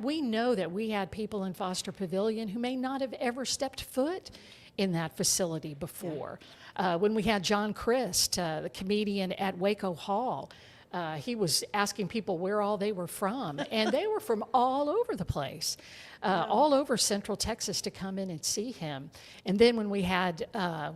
We know that we had people in Foster Pavilion who may not have ever stepped foot in that facility before. When we had John Christ, the comedian at Waco Hall, he was asking people where all they were from, and they were from all over the place, all over Central Texas to come in and see him. And then when we had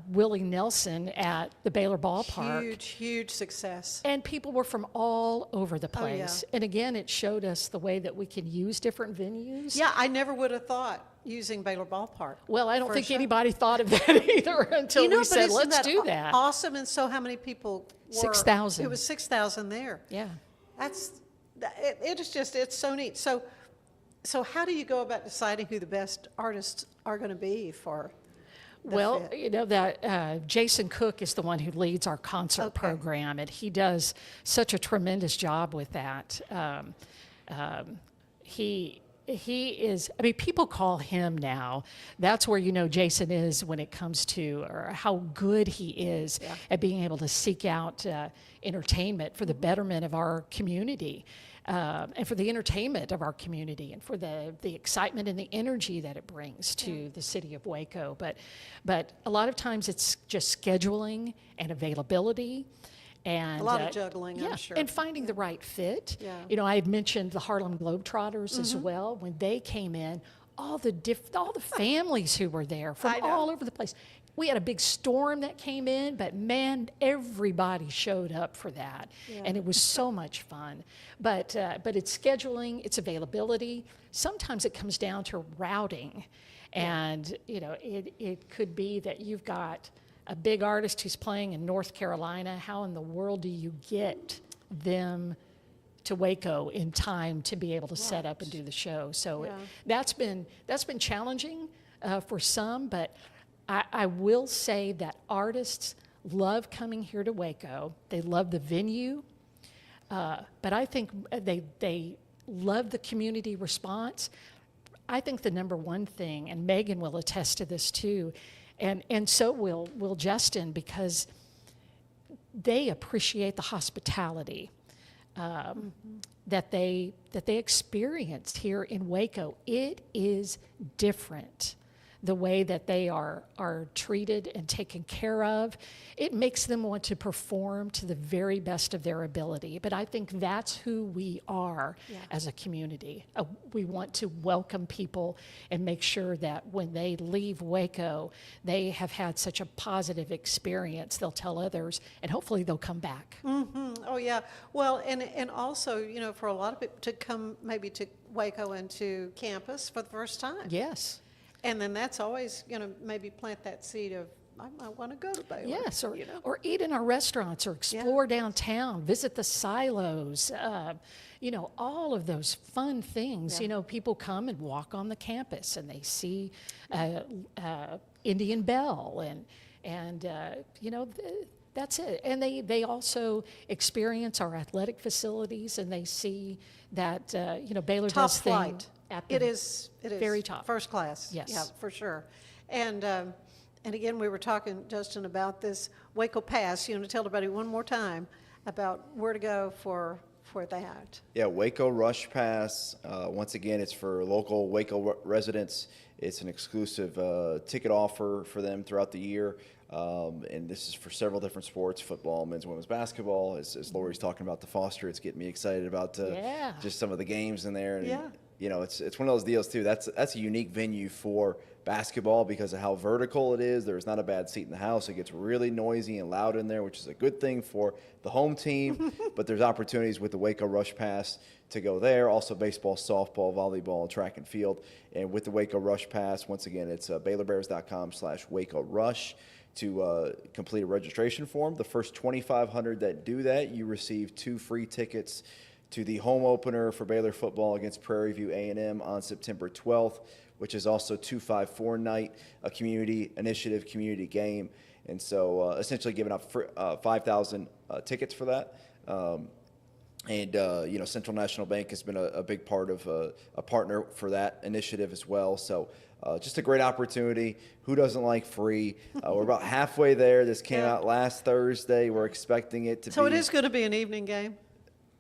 Willie Nelson at the Baylor Ballpark. Huge success. And people were from all over the place. And again, it showed us the way that we can use different venues. Yeah, I never would have thought using Baylor Ballpark. Well, I don't think anybody thought of that either until we said, let's do that. Awesome. And so how many people were? 6,000. It was 6,000 there. Yeah. It's so neat. So how do you go about deciding who the best artists are going to be for the fit? Jason Cook is the one who leads our concert program, and he does such a tremendous job with that. He is, people call him now. That's where Jason is when it comes to how good he is at being able to seek out entertainment for the betterment of our community. And for the entertainment of our community, and for the excitement and the energy that it brings to the city of Waco. But a lot of times it's just scheduling and availability. And, a lot of juggling, I'm sure. And finding the right fit. Yeah. I had mentioned the Harlem Globetrotters as well. When they came in, all the families who were there from all over the place. We had a big storm that came in, but man, everybody showed up for that, and it was so much fun. But it's scheduling, it's availability. Sometimes it comes down to routing, and it could be that you've got a big artist who's playing in North Carolina. How in the world do you get them to Waco in time to be able to set up and do the show. So that's been challenging for some, but I will say that artists love coming here to Waco. They love the venue, but I think they love the community response. I think the number one thing, and Megan will attest to this too, and so will Justin, because they appreciate the hospitality that they experienced here in Waco. It is different. The way that they are treated and taken care of, it makes them want to perform to the very best of their ability. But I think that's who we are as a community. We want to welcome people and make sure that when they leave Waco, they have had such a positive experience. They'll tell others, and hopefully they'll come back. Mm-hmm. Oh, yeah. Well, and also, you know, for a lot of people to come maybe to Waco and to campus for the first time. Yes. And then that's always going to maybe plant that seed of, I want to go to Baylor. Yes, or eat in our restaurants, or explore downtown, visit the silos, you know, all of those fun things. You know, people come and walk on the campus and they see Indian Bell and you know, that's it. And they also experience our athletic facilities, and they see that, you know, Baylor Top does flight. things at the It is very top. First class. Yes. Yeah, for sure. And again, we were talking, Justin, about this Waco Pass. You know, tell everybody one more time about where to go for that. Yeah, Waco Rush Pass. Once again, it's for local Waco residents. It's an exclusive ticket offer for them throughout the year. And this is for several different sports: football, men's and women's basketball. As Lori's talking about the Foster, it's getting me excited about just some of the games in there. And, you know, it's one of those deals too. That's a unique venue for basketball because of how vertical it is. There's not a bad seat in the house. It gets really noisy and loud in there, which is a good thing for the home team. But there's opportunities with the Waco Rush Pass to go there. Also baseball, softball, volleyball, track and field. And with the Waco Rush Pass, once again, it's BaylorBears.com/Waco Rush to complete a registration form. The first 2,500 that do that, you receive 2 free tickets to the home opener for Baylor football against Prairie View A&M on September 12th, which is also 2-5-4 night, a community initiative, community game. And so essentially giving up 5,000 tickets for that. And, you know, Central National Bank has been a big part of a partner for that initiative as well. So just a great opportunity. Who doesn't like free? We're about halfway there. This came out last Thursday. We're expecting it to be. So it is going to be an evening game?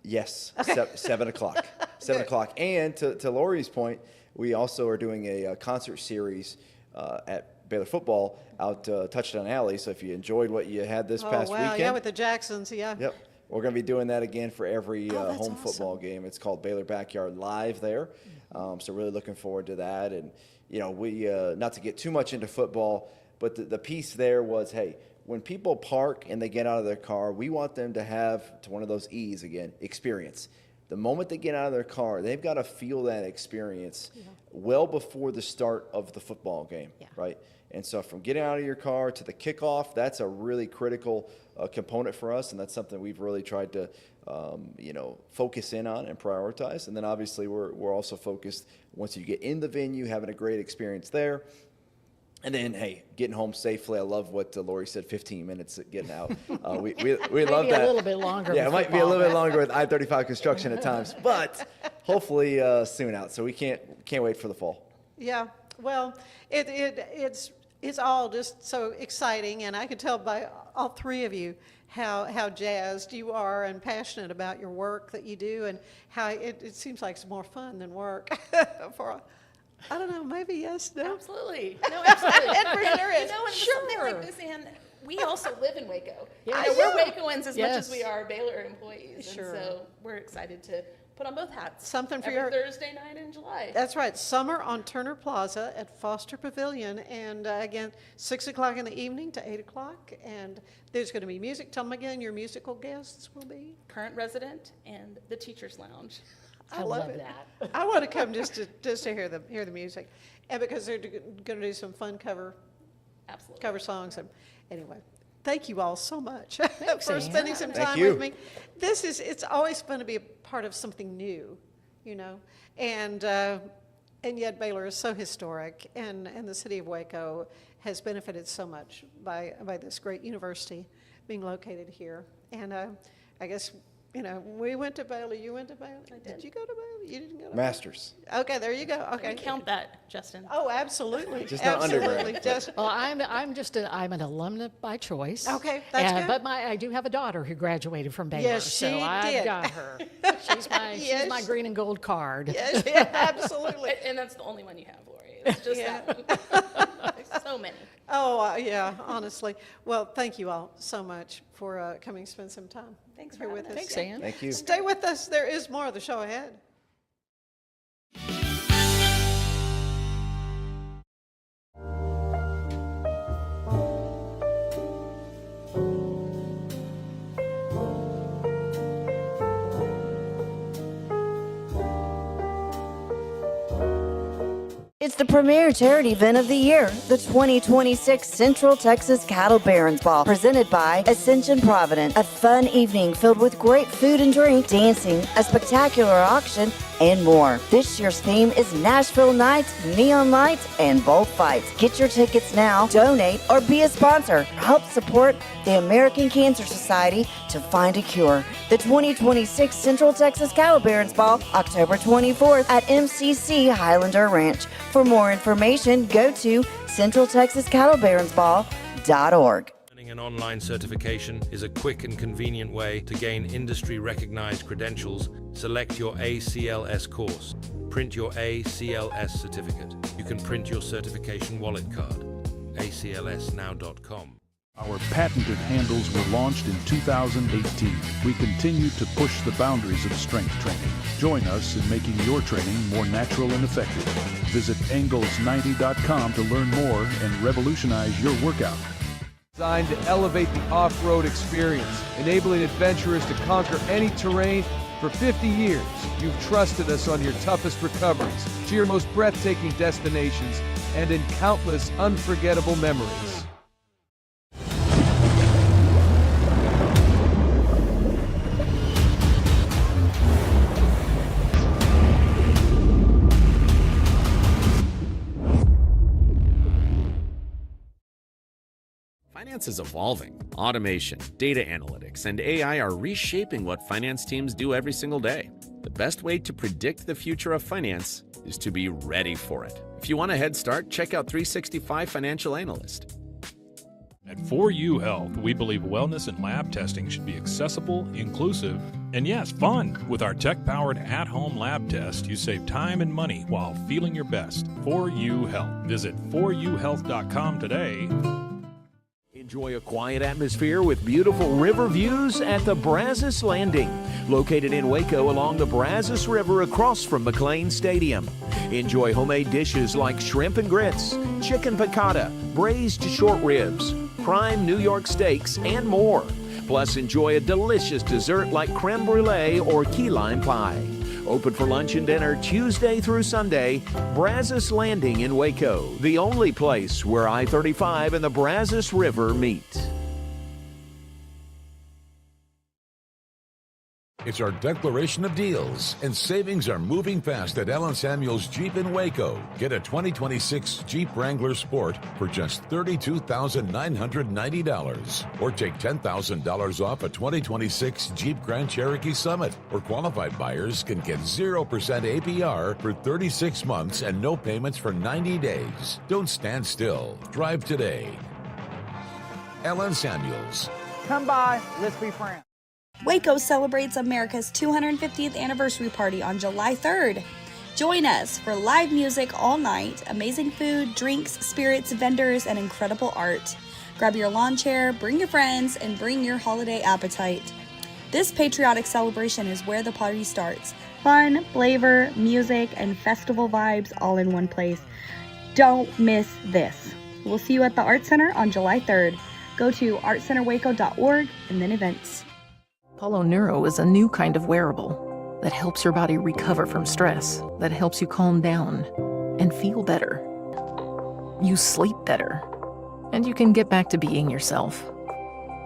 Yes, 7 o'clock. 7 o'clock. And to Lori's point, we also are doing a concert series at Baylor football out Touchdown Alley. So if you enjoyed what you had this past weekend. Yeah, with the Jacksons, Yep. We're going to be doing that again for every home football game. It's called Baylor Backyard Live there. So really looking forward to that. And, you know, we not to get too much into football, but the piece there was, hey, when people park and they get out of their car, we want them to have, to one of those E's again, experience. The moment they get out of their car, they've got to feel that experience well before the start of the football game, right? And so from getting out of your car to the kickoff, that's a really critical component for us, and that's something we've really tried to, you know, focus in on and prioritize. And then obviously we're also focused, once you get in the venue, having a great experience there. And then, hey, getting home safely. I love what Lori said, 15 minutes getting out. We love that. Maybe a little bit longer. Yeah, it might be a little bit longer with I-35 construction at times, but hopefully soon out. So we can't wait for the fall. Yeah, well, it's all just so exciting, and I could tell by all three of you how jazzed you are and passionate about your work that you do, and how it seems like it's more fun than work I don't know, maybe yes, no? Absolutely. No, absolutely. It sure is. You know, and something like this, and we also live in Waco. Yeah. You know, we're Wacoans as much as we are Baylor employees. Sure. And so we're excited to put on both hats. Something for every your Thursday night in July. That's right. Summer on Turner Plaza at Foster Pavilion. And again, 6 o'clock in the evening to 8 o'clock. And there's going to be music. Tell them again your musical guests will be. Current resident and the Teacher's Lounge. I love that. I want to come just to hear the music, and because they're going to do some fun cover songs. And anyway, thank you all so much for Ann. spending some Thank time you. with me. It's always fun to be a part of something new, and yet Baylor is so historic, and the city of Waco has benefited so much by this great university being located here. And I guess, we went to Baylor. You went to Baylor? Did you go to Baylor? You didn't go to Masters. Baylor? Okay, there you go. Okay. Count that, Justin. Oh, absolutely. Just not absolutely. undergrad. Just, Well, I'm an alumna by choice. Okay, that's good. But I do have a daughter who graduated from Baylor, Yes, so she I've did. got her. She's my Yes. green and gold card. yes, yeah, absolutely. And that's the only one you have, Lori. It's just Yeah. that. There's so many. Oh, yeah, honestly. Well, thank you all so much for coming to spend some time. Thanks for here having with us. us. Thanks, Ann. Thank you. Stay with us. There is more of the show ahead. It's the premier charity event of the year, the 2026 Central Texas Cattle Barons Ball, presented by Ascension Provident. A fun evening filled with great food and drink, dancing, a spectacular auction, and more. This year's theme is Nashville Nights, Neon Lights, and Bullfights. Get your tickets now, donate, or be a sponsor. Help support the American Cancer Society to find a cure. The 2026 Central Texas Cattle Barons Ball, October 24th at MCC Highlander Ranch. For more information, go to centraltexascattlebaronsball.org. Earning an online certification is a quick and convenient way to gain industry-recognized credentials. Select your ACLS course. Print your ACLS certificate. You can print your certification wallet card. aclsnow.com. Our patented handles were launched in 2018. We continue to push the boundaries of strength training. Join us in making your training more natural and effective. Visit angles90.com to learn more and revolutionize your workout. Designed to elevate the off-road experience, enabling adventurers to conquer any terrain. For 50 years, you've trusted us on your toughest recoveries, to your most breathtaking destinations, and in countless unforgettable memories. Finance is evolving. Automation, data analytics, and AI are reshaping what finance teams do every single day. The best way to predict the future of finance is to be ready for it. If you want a head start, check out 365 Financial Analyst. At 4U Health, we believe wellness and lab testing should be accessible, inclusive, and yes, fun. With our tech-powered at-home lab test, you save time and money while feeling your best. 4U Health. Visit 4uhealth.com today. Enjoy a quiet atmosphere with beautiful river views at the Brazos Landing, located in Waco along the Brazos River across from McLean Stadium. Enjoy homemade dishes like shrimp and grits, chicken piccata, braised short ribs, prime New York steaks, and more. Plus, enjoy a delicious dessert like creme brulee or key lime pie. Open for lunch and dinner Tuesday through Sunday. Brazos Landing in Waco, the only place where I-35 and the Brazos River meet. It's our declaration of deals, and savings are moving fast at Allen Samuels Jeep in Waco. Get a 2026 Jeep Wrangler Sport for just $32,990, or take $10,000 off a 2026 Jeep Grand Cherokee Summit, or qualified buyers can get 0% APR for 36 months and no payments for 90 days. Don't stand still. Drive today. Allen Samuels. Come by, let's be friends. Waco celebrates America's 250th anniversary party on July 3rd. Join us for live music all night, amazing food, drinks, spirits, vendors, and incredible art. Grab your lawn chair, bring your friends, and bring your holiday appetite. This patriotic celebration is where the party starts. Fun, flavor, music, and festival vibes all in one place. Don't miss this. We'll see you at the Art Center on July 3rd. Go to artcenterwaco.org and then events. Polo Neuro is a new kind of wearable that helps your body recover from stress, that helps you calm down and feel better. You sleep better, and you can get back to being yourself.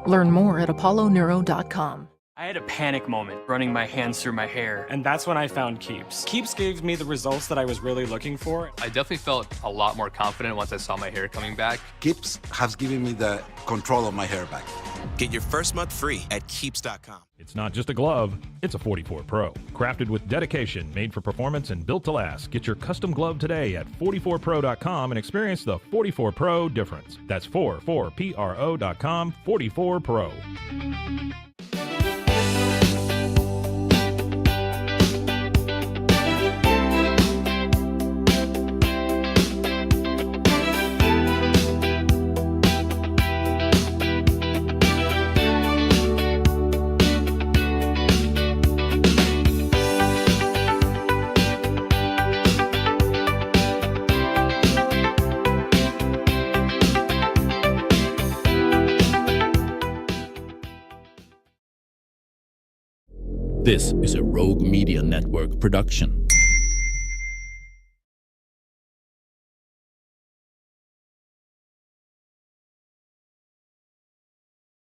Learn more at apolloneuro.com. I had a panic moment running my hands through my hair, and that's when I found Keeps. Keeps gave me the results that I was really looking for. I definitely felt a lot more confident once I saw my hair coming back. Keeps has given me the control of my hair back. Get your first month free at Keeps.com. It's not just a glove, it's a 44 Pro. Crafted with dedication, made for performance, and built to last. Get your custom glove today at 44pro.com and experience the 44 Pro difference. That's 44pro.com, 44 Pro. This is a Rogue Media Network production.